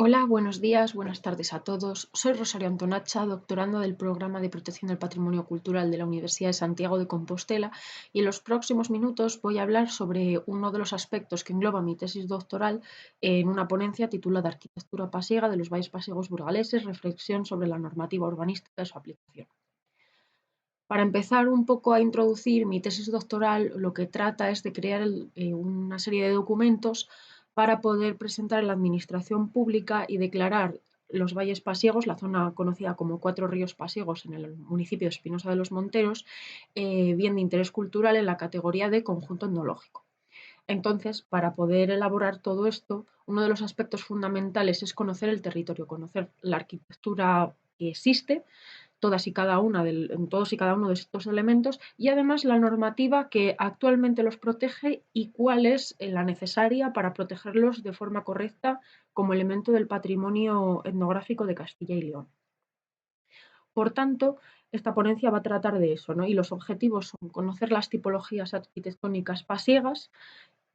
Hola, buenos días, buenas tardes a todos. Soy Rosario Antonacha, doctoranda del Programa de Protección del Patrimonio Cultural de la Universidad de Santiago de Compostela, y en los próximos minutos voy a hablar sobre uno de los aspectos que engloba mi tesis doctoral en una ponencia titulada Arquitectura pasiega de los valles pasiegos burgaleses, reflexión sobre la normativa urbanística y su aplicación. Para empezar un poco a introducir mi tesis doctoral, lo que trata es de crear una serie de documentos para poder presentar en la administración pública y declarar los valles pasiegos, la zona conocida como Cuatro Ríos Pasiegos en el municipio de Espinosa de los Monteros, bien de interés cultural en la categoría de conjunto etnológico. Entonces, para poder elaborar todo esto, uno de los aspectos fundamentales es conocer el territorio, conocer la arquitectura que existe, en todos y cada uno de estos elementos, y además la normativa que actualmente los protege y cuál es la necesaria para protegerlos de forma correcta como elemento del patrimonio etnográfico de Castilla y León. Por tanto, esta ponencia va a tratar de eso, ¿no? Y los objetivos son conocer las tipologías arquitectónicas pasiegas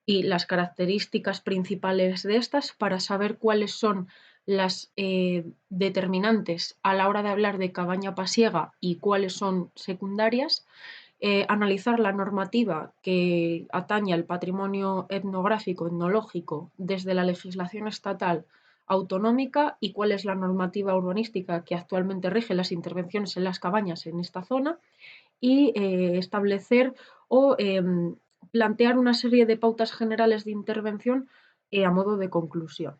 y las características principales de estas para saber cuáles son las determinantes a la hora de hablar de cabaña pasiega y cuáles son secundarias, analizar la normativa que atañe al patrimonio etnográfico, etnológico, desde la legislación estatal autonómica y cuál es la normativa urbanística que actualmente rige las intervenciones en las cabañas en esta zona y establecer o plantear una serie de pautas generales de intervención a modo de conclusión.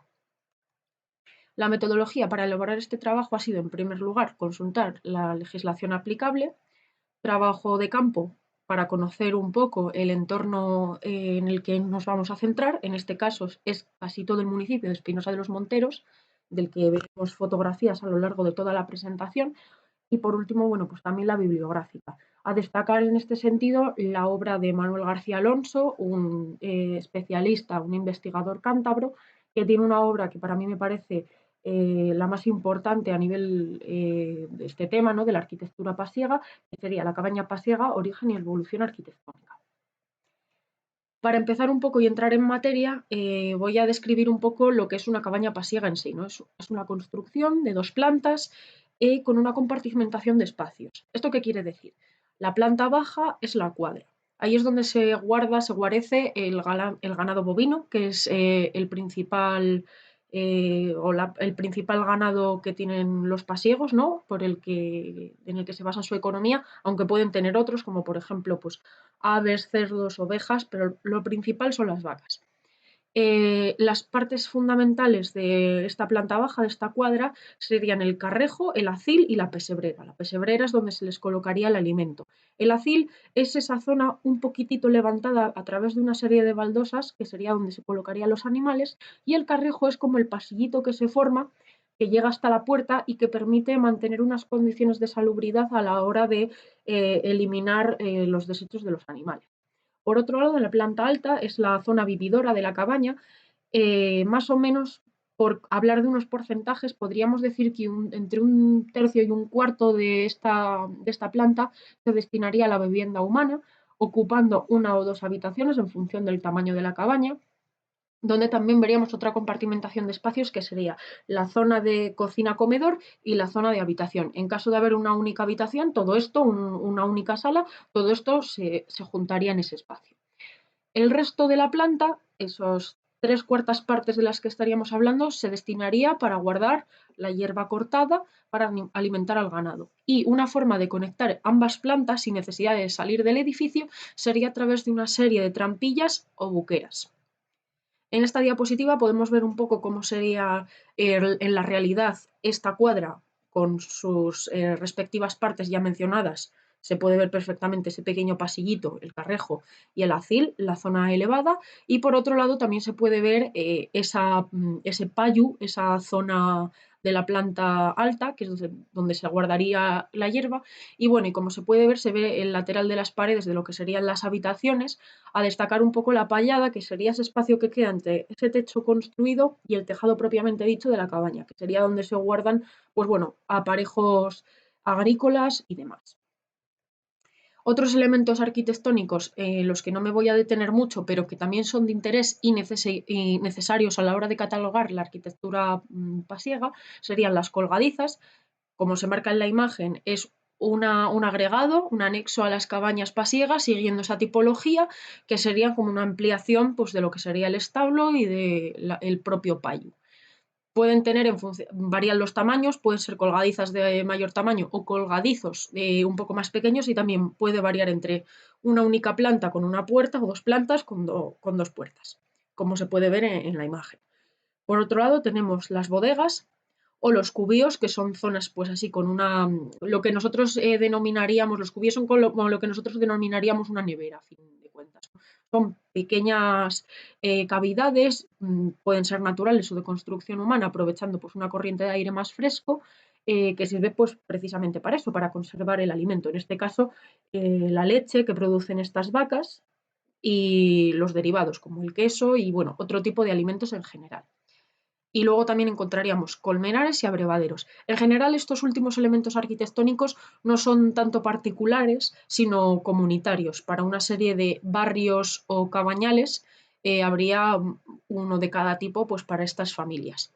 La metodología para elaborar este trabajo ha sido, en primer lugar, consultar la legislación aplicable, trabajo de campo para conocer un poco el entorno en el que nos vamos a centrar. En este caso es casi todo el municipio de Espinosa de los Monteros, del que vemos fotografías a lo largo de toda la presentación. Y por último, bueno, pues también la bibliográfica. A destacar en este sentido la obra de Manuel García Alonso, un especialista, un investigador cántabro, que tiene una obra que para mí me parece la más importante a nivel de este tema, ¿no? De la arquitectura pasiega, que sería La cabaña pasiega, origen y evolución arquitectónica. Para empezar un poco y entrar en materia, voy a describir un poco lo que es una cabaña pasiega en sí, ¿no? Es una construcción de 2 plantas con una compartimentación de espacios. ¿Esto qué quiere decir? La planta baja es la cuadra. Ahí es donde se guarda, se guarece el ganado bovino, que es el principal el principal ganado que tienen los pasiegos, ¿no? En el que se basa su economía, aunque pueden tener otros, como por ejemplo, pues aves, cerdos, ovejas, pero lo principal son las vacas. Las partes fundamentales de esta planta baja, de esta cuadra, serían el carrejo, el acil y la pesebrera. La pesebrera es donde se les colocaría el alimento. El acil es esa zona un poquitito levantada a través de una serie de baldosas, que sería donde se colocarían los animales, y el carrejo es como el pasillito que se forma, que llega hasta la puerta y que permite mantener unas condiciones de salubridad a la hora de eliminar los desechos de los animales. Por otro lado, en la planta alta es la zona vividora de la cabaña. Más o menos, por hablar de unos porcentajes, podríamos decir que entre un tercio y un cuarto de esta planta se destinaría a la vivienda humana, ocupando una o dos habitaciones en función del tamaño de la cabaña, donde también veríamos otra compartimentación de espacios que sería la zona de cocina-comedor y la zona de habitación. En caso de haber una única habitación, todo esto, una única sala, todo esto se juntaría en ese espacio. El resto de la planta, esos 3/4 partes de las que estaríamos hablando, se destinaría para guardar la hierba cortada para alimentar al ganado. Y una forma de conectar ambas plantas sin necesidad de salir del edificio sería a través de una serie de trampillas o buqueras. En esta diapositiva podemos ver un poco cómo sería en la realidad esta cuadra con sus respectivas partes ya mencionadas. Se puede ver perfectamente ese pequeño pasillito, el carrejo y el acil, la zona elevada, y por otro lado también se puede ver ese payu, esa zona de la planta alta, que es donde se guardaría la hierba, y bueno, y como se puede ver, se ve el lateral de las paredes de lo que serían las habitaciones, a destacar un poco la pallada, que sería ese espacio que queda entre ese techo construido y el tejado propiamente dicho de la cabaña, que sería donde se guardan, pues bueno, aparejos agrícolas y demás. Otros elementos arquitectónicos en los que no me voy a detener mucho, pero que también son de interés y necesarios a la hora de catalogar la arquitectura pasiega, serían las colgadizas. Como se marca en la imagen, es un agregado, un anexo a las cabañas pasiegas, siguiendo esa tipología, que sería como una ampliación pues, de lo que sería el establo y del propio payo. Pueden tener, varían los tamaños, pueden ser colgadizas de mayor tamaño o colgadizos un poco más pequeños, y también puede variar entre una única planta con una puerta o dos plantas con dos puertas, como se puede ver en la imagen. Por otro lado, tenemos las bodegas o los cubíos, que son zonas pues así con lo que nosotros denominaríamos, los cubíos son como lo que nosotros denominaríamos una nevera, a fin de cuentas. Son pequeñas cavidades, pueden ser naturales o de construcción humana, aprovechando pues una corriente de aire más fresco, que sirve pues precisamente para eso, para conservar el alimento. En este caso, la leche que producen estas vacas y los derivados como el queso y bueno, otro tipo de alimentos en general. Y luego también encontraríamos colmenares y abrevaderos. En general, estos últimos elementos arquitectónicos no son tanto particulares, sino comunitarios. Para una serie de barrios o cabañales habría uno de cada tipo pues, para estas familias.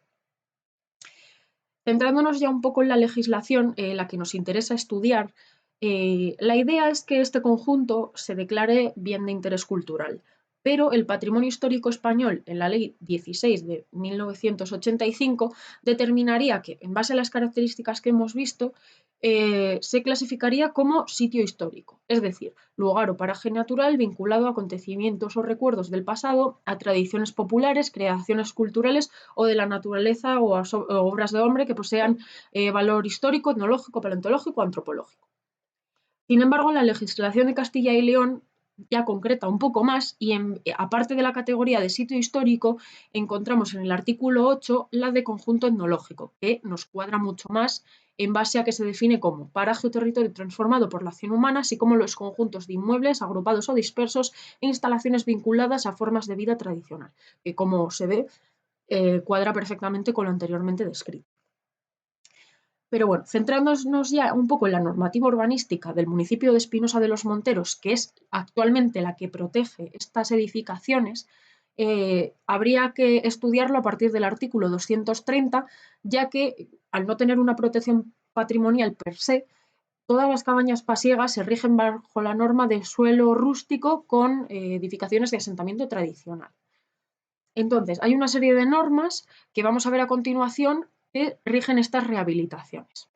Centrándonos ya un poco en la legislación, la que nos interesa estudiar, la idea es que este conjunto se declare bien de interés cultural, pero el patrimonio histórico español, en la Ley 16 de 1985, determinaría que, en base a las características que hemos visto, se clasificaría como sitio histórico, es decir, lugar o paraje natural vinculado a acontecimientos o recuerdos del pasado, a tradiciones populares, creaciones culturales o de la naturaleza o obras de hombre que posean valor histórico, etnológico, paleontológico o antropológico. Sin embargo, la legislación de Castilla y León ya concreta un poco más y aparte de la categoría de sitio histórico, encontramos en el artículo 8 la de conjunto etnológico, que nos cuadra mucho más en base a que se define como paraje o territorio transformado por la acción humana, así como los conjuntos de inmuebles agrupados o dispersos e instalaciones vinculadas a formas de vida tradicional, que como se ve, cuadra perfectamente con lo anteriormente descrito. Pero bueno, centrándonos ya un poco en la normativa urbanística del municipio de Espinosa de los Monteros, que es actualmente la que protege estas edificaciones, habría que estudiarlo a partir del artículo 230, ya que al no tener una protección patrimonial per se, todas las cabañas pasiegas se rigen bajo la norma de suelo rústico con edificaciones de asentamiento tradicional. Entonces, hay una serie de normas que vamos a ver a continuación que rigen estas rehabilitaciones.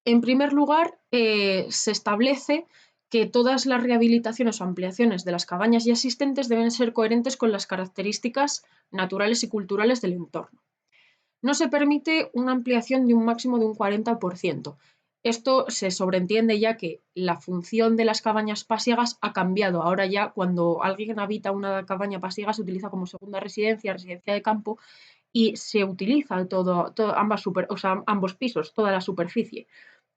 En primer lugar, se establece que todas las rehabilitaciones o ampliaciones de las cabañas ya existentes deben ser coherentes con las características naturales y culturales del entorno. No se permite una ampliación de un máximo de un 40%. Esto se sobreentiende ya que la función de las cabañas pasiegas ha cambiado. Ahora ya cuando alguien habita una cabaña pasiega se utiliza como segunda residencia, residencia de campo, y se utiliza ambos pisos, toda la superficie.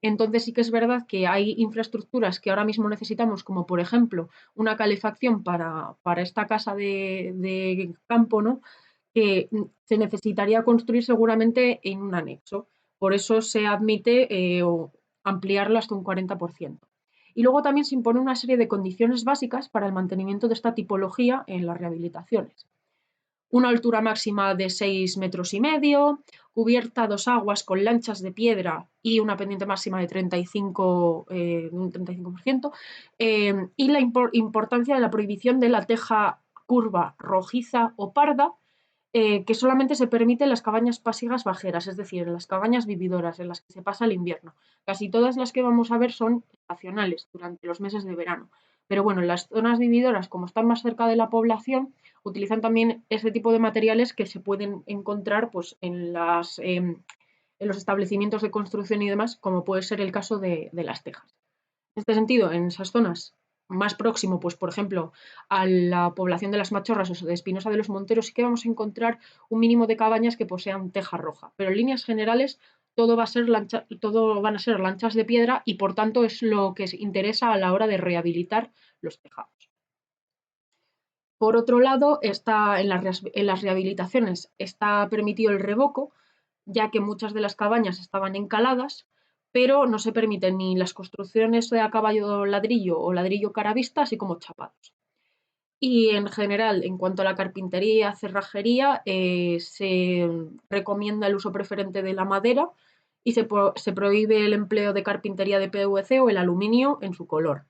Entonces sí que es verdad que hay infraestructuras que ahora mismo necesitamos, como por ejemplo una calefacción para esta casa de campo, ¿no? Que se necesitaría construir seguramente en un anexo. Por eso se admite ampliarlo hasta un 40%. Y luego también se impone una serie de condiciones básicas para el mantenimiento de esta tipología en las rehabilitaciones. Una altura máxima de 6,5 metros, cubierta a dos aguas con lanchas de piedra y una pendiente máxima de 35%, y la importancia de la prohibición de la teja curva rojiza o parda, que solamente se permite en las cabañas pasiegas bajeras, es decir, en las cabañas vividoras en las que se pasa el invierno. Casi todas las que vamos a ver son estacionales durante los meses de verano. Pero bueno, en las zonas vividoras, como están más cerca de la población, utilizan también ese tipo de materiales que se pueden encontrar pues, en los establecimientos de construcción y demás, como puede ser el caso de las tejas. En este sentido, en esas zonas más próximo, pues por ejemplo, a la población de las Machorras o de Espinosa de los Monteros, sí que vamos a encontrar un mínimo de cabañas que posean teja roja. Pero en líneas generales todo van a ser lanchas de piedra y por tanto es lo que interesa a la hora de rehabilitar los tejados. Por otro lado, en las rehabilitaciones está permitido el revoco, ya que muchas de las cabañas estaban encaladas, pero no se permiten ni las construcciones de a caballo ladrillo o ladrillo cara vista, así como chapados. Y en general, en cuanto a la carpintería, cerrajería, se recomienda el uso preferente de la madera y se prohíbe el empleo de carpintería de PVC o el aluminio en su color.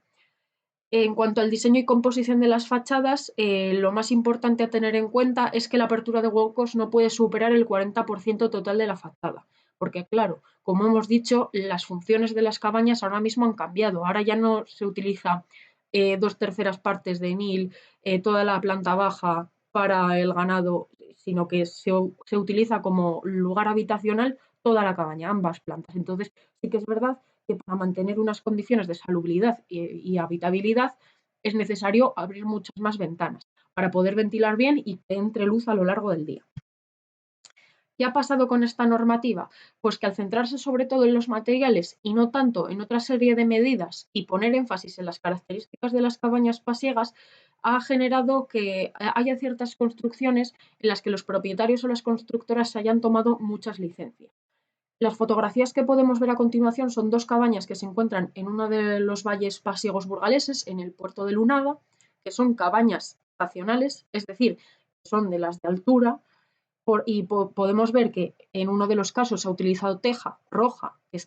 En cuanto al diseño y composición de las fachadas, lo más importante a tener en cuenta es que la apertura de huecos no puede superar el 40% total de la fachada, porque claro, como hemos dicho, las funciones de las cabañas ahora mismo han cambiado. Ahora ya no se utiliza 2/3 partes de NIL, toda la planta baja para el ganado, sino que se utiliza como lugar habitacional toda la cabaña, ambas plantas. Entonces, sí que es verdad que para mantener unas condiciones de salubridad y habitabilidad es necesario abrir muchas más ventanas para poder ventilar bien y que entre luz a lo largo del día. ¿Qué ha pasado con esta normativa? Pues que al centrarse sobre todo en los materiales y no tanto en otra serie de medidas y poner énfasis en las características de las cabañas pasiegas, ha generado que haya ciertas construcciones en las que los propietarios o las constructoras se hayan tomado muchas licencias. Las fotografías que podemos ver a continuación son dos cabañas que se encuentran en uno de los valles pasiegos burgaleses, en el puerto de Lunada, que son cabañas estacionales, es decir, son de las de altura, y podemos ver que en uno de los casos se ha utilizado teja roja, que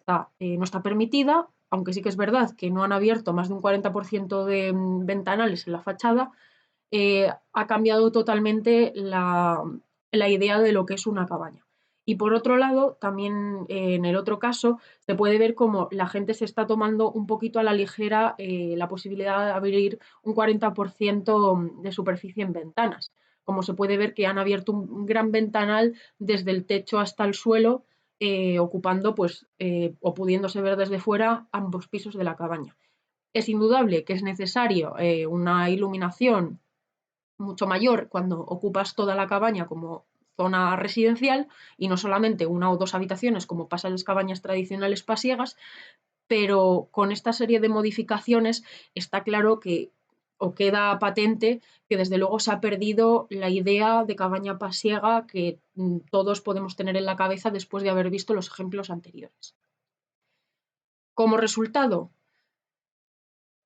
no está permitida, aunque sí que es verdad que no han abierto más de un 40% de ventanales en la fachada, ha cambiado totalmente la idea de lo que es una cabaña. Y por otro lado, también en el otro caso, se puede ver cómo la gente se está tomando un poquito a la ligera la posibilidad de abrir un 40% de superficie en ventanas. Como se puede ver que han abierto un gran ventanal desde el techo hasta el suelo, ocupando pues, o pudiéndose ver desde fuera ambos pisos de la cabaña. Es indudable que es necesario una iluminación mucho mayor cuando ocupas toda la cabaña como zona residencial y no solamente una o dos habitaciones como pasa en las cabañas tradicionales pasiegas, pero con esta serie de modificaciones está claro que o queda patente que desde luego se ha perdido la idea de cabaña pasiega que todos podemos tener en la cabeza después de haber visto los ejemplos anteriores. Como resultado,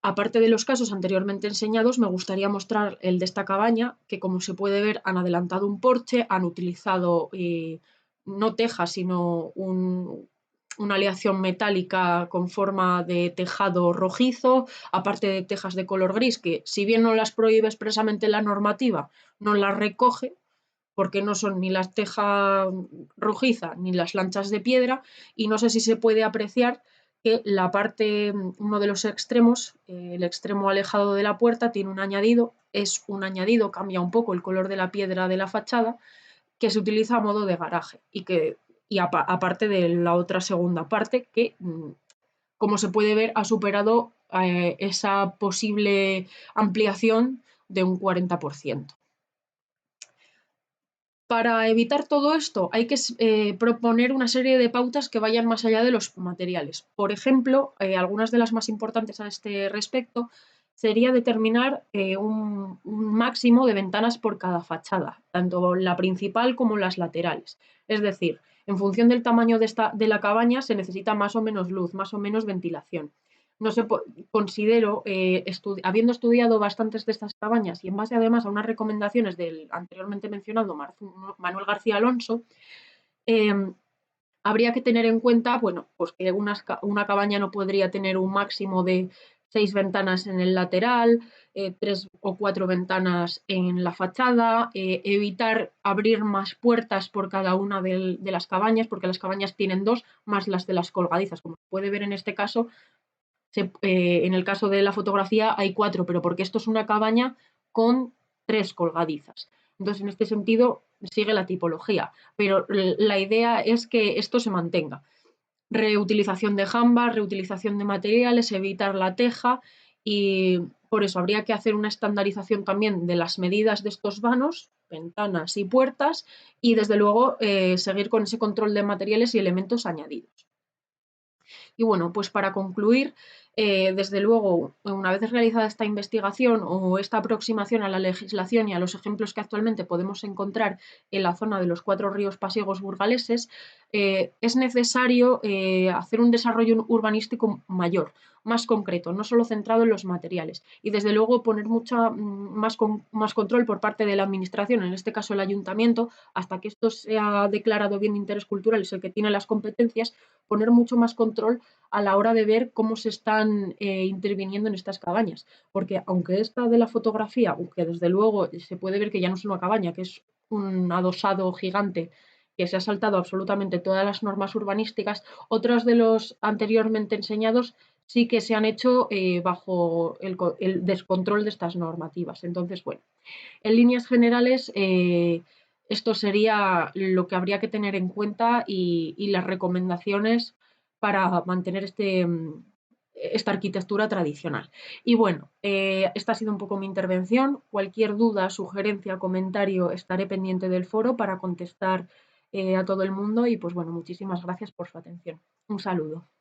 aparte de los casos anteriormente enseñados, me gustaría mostrar el de esta cabaña, que como se puede ver han adelantado un porche, han utilizado no teja, sino una aleación metálica con forma de tejado rojizo, aparte de tejas de color gris, que si bien no las prohíbe expresamente la normativa, no las recoge, porque no son ni las tejas rojiza ni las lanchas de piedra, y no sé si se puede apreciar que la parte, uno de los extremos, el extremo alejado de la puerta, tiene un añadido, es un añadido, cambia un poco el color de la piedra de la fachada, que se utiliza a modo de garaje y aparte de la otra segunda parte que, como se puede ver, ha superado esa posible ampliación de un 40%. Para evitar todo esto hay que proponer una serie de pautas que vayan más allá de los materiales. Por ejemplo, algunas de las más importantes a este respecto sería determinar un máximo de ventanas por cada fachada, tanto la principal como las laterales. Es decir, en función del tamaño de la cabaña se necesita más o menos luz, más o menos ventilación. No sé, considero, habiendo estudiado bastantes de estas cabañas y en base además a unas recomendaciones del anteriormente mencionado Manuel García Alonso, eh, habría que tener en cuenta, bueno, pues que una cabaña no podría tener un máximo de 6 ventanas en el lateral, 3 o 4 ventanas en la fachada, evitar abrir más puertas por cada una de las cabañas, porque las cabañas tienen dos, más las de las colgadizas. Como se puede ver en este caso, en el caso de la fotografía hay 4, pero porque esto es una cabaña con 3 colgadizas. Entonces, en este sentido, sigue la tipología, pero la idea es que esto se mantenga. Reutilización de jambas, reutilización de materiales, evitar la teja y por eso habría que hacer una estandarización también de las medidas de estos vanos, ventanas y puertas y desde luego seguir con ese control de materiales y elementos añadidos. Y bueno, pues para concluir, Desde luego, una vez realizada esta investigación o esta aproximación a la legislación y a los ejemplos que actualmente podemos encontrar en la zona de los cuatro ríos pasiegos burgaleses, es necesario hacer un desarrollo urbanístico mayor, más concreto, no solo centrado en los materiales. Y desde luego poner mucha más control por parte de la administración, en este caso el ayuntamiento, hasta que esto sea declarado bien de interés cultural, es el que tiene las competencias, poner mucho más control a la hora de ver cómo se están interviniendo en estas cabañas. Porque aunque esta de la fotografía, aunque desde luego se puede ver que ya no es una cabaña, que es un adosado gigante que se ha saltado absolutamente todas las normas urbanísticas, otros de los anteriormente enseñados sí que se han hecho bajo el descontrol de estas normativas. Entonces, bueno, en líneas generales, esto sería lo que habría que tener en cuenta y las recomendaciones para mantener esta arquitectura tradicional. Y bueno, esta ha sido un poco mi intervención. Cualquier duda, sugerencia, comentario, estaré pendiente del foro para contestar a todo el mundo y pues bueno, muchísimas gracias por su atención. Un saludo.